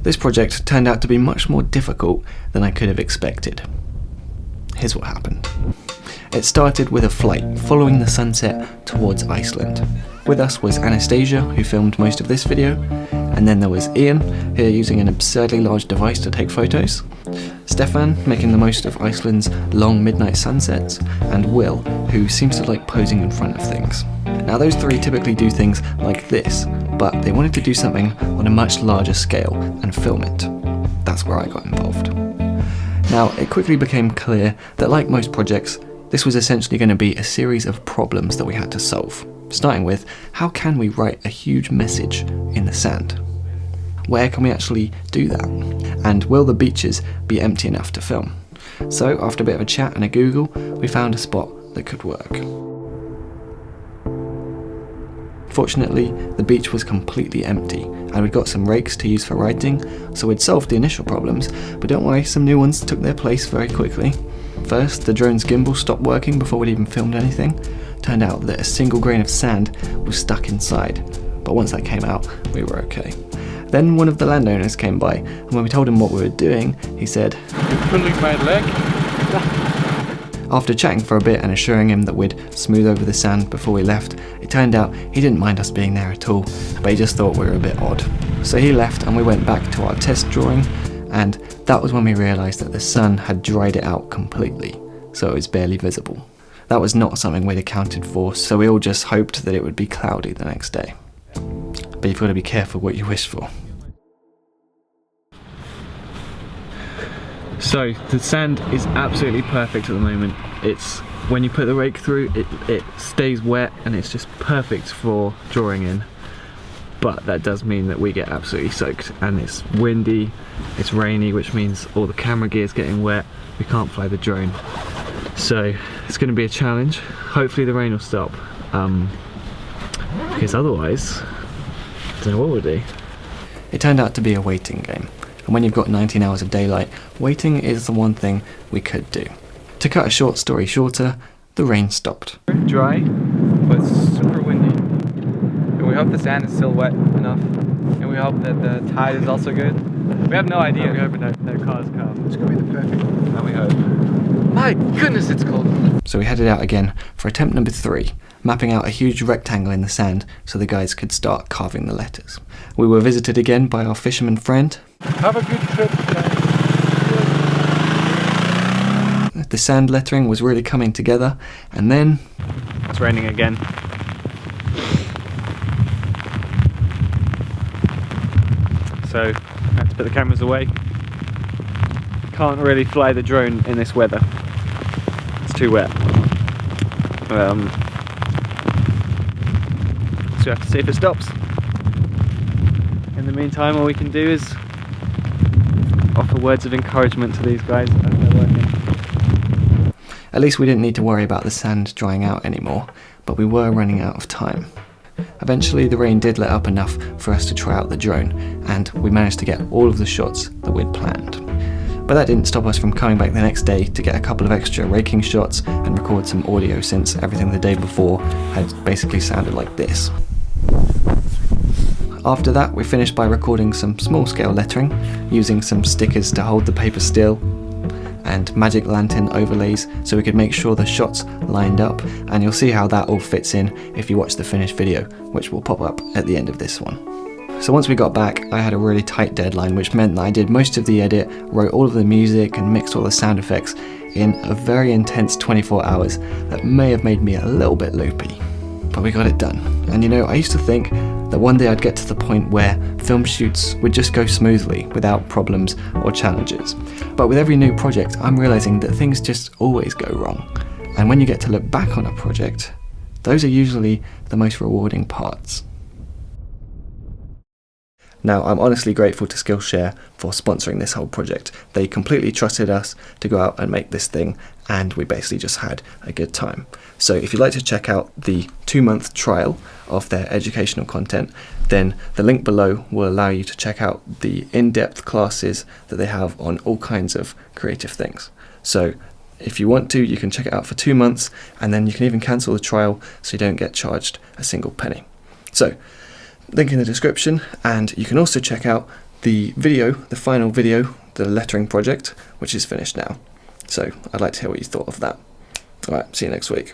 This project turned out to be much more difficult than I could have expected. Here's what happened. It started with a flight following the sunset towards Iceland. With us was Anastasia, who filmed most of this video, and then there was Ian, here using an absurdly large device to take photos, Stefan, making the most of Iceland's long midnight sunsets, and Will, who seems to like posing in front of things. Now those three typically do things like this, but they wanted to do something on a much larger scale and film it. That's where I got involved. Now, it quickly became clear that like most projects, this was essentially going to be a series of problems that we had to solve, starting with how can we write a huge message in the sand? Where can we actually do that? And will the beaches be empty enough to film? So after a bit of a chat and a Google, we found a spot that could work. Fortunately, the beach was completely empty, and we'd got some rakes to use for writing, so we'd solved the initial problems, but don't worry, some new ones took their place very quickly. First, the drone's gimbal stopped working before we'd even filmed anything. Turned out that a single grain of sand was stuck inside, but once that came out, we were okay. Then one of the landowners came by, and when we told him what we were doing, he said, "You're pulling my leg." After chatting for a bit and assuring him that we'd smooth over the sand before we left, it turned out he didn't mind us being there at all, but he just thought we were a bit odd. So he left and we went back to our test drawing, and that was when we realised that the sun had dried it out completely, so it was barely visible. That was not something we'd accounted for, so we all just hoped that it would be cloudy the next day. But you've got to be careful what you wish for. So the sand is absolutely perfect at the moment. It's when you put the rake through, it stays wet and it's just perfect for drawing in. But that does mean that we get absolutely soaked, and it's windy, it's rainy, which means all the camera gear is getting wet. We can't fly the drone. So it's going to be a challenge. Hopefully the rain will stop, because otherwise, I don't know what we'll do. It turned out to be a waiting game. And when you've got 19 hours of daylight, waiting is the one thing we could do. To cut a short story shorter, the rain stopped. Dry, but super windy. And we hope the sand is still wet enough. And we hope that the tide is also good. We have no idea. We hope no cars come. It's going to be the perfect. And we hope. My goodness, it's cold. So we headed out again for attempt number 3, mapping out a huge rectangle in the sand so the guys could start carving the letters. We were visited again by our fisherman friend. Have a good trip, guys. The sand lettering was really coming together, and then... It's raining again. So, I have to put the cameras away. Can't really fly the drone in this weather. It's too wet. So we have to see if it stops. In the meantime, all we can do is offer words of encouragement to these guys as they're working. At least we didn't need to worry about the sand drying out anymore, but we were running out of time. Eventually the rain did let up enough for us to try out the drone, and we managed to get all of the shots that we'd planned. But that didn't stop us from coming back the next day to get a couple of extra raking shots and record some audio, since everything the day before had basically sounded like this. After that, we finished by recording some small-scale lettering, using some stickers to hold the paper still, and magic lantern overlays so we could make sure the shots lined up, and you'll see how that all fits in if you watch the finished video, which will pop up at the end of this one. So once we got back, I had a really tight deadline, which meant that I did most of the edit, wrote all of the music and mixed all the sound effects in a very intense 24 hours that may have made me a little bit loopy. But we got it done. And you know, I used to think that one day I'd get to the point where film shoots would just go smoothly without problems or challenges. But with every new project, I'm realizing that things just always go wrong. And when you get to look back on a project, those are usually the most rewarding parts. Now, I'm honestly grateful to Skillshare for sponsoring this whole project. They completely trusted us to go out and make this thing, and we basically just had a good time. So if you'd like to check out the 2-month trial of their educational content, then the link below will allow you to check out the in-depth classes that they have on all kinds of creative things. So if you want to, you can check it out for 2 months, and then you can even cancel the trial so you don't get charged a single penny. So link in the description, and you can also check out the video, the final video, the lettering project, which is finished now. So I'd like to hear what you thought of that. Alright, see you next week.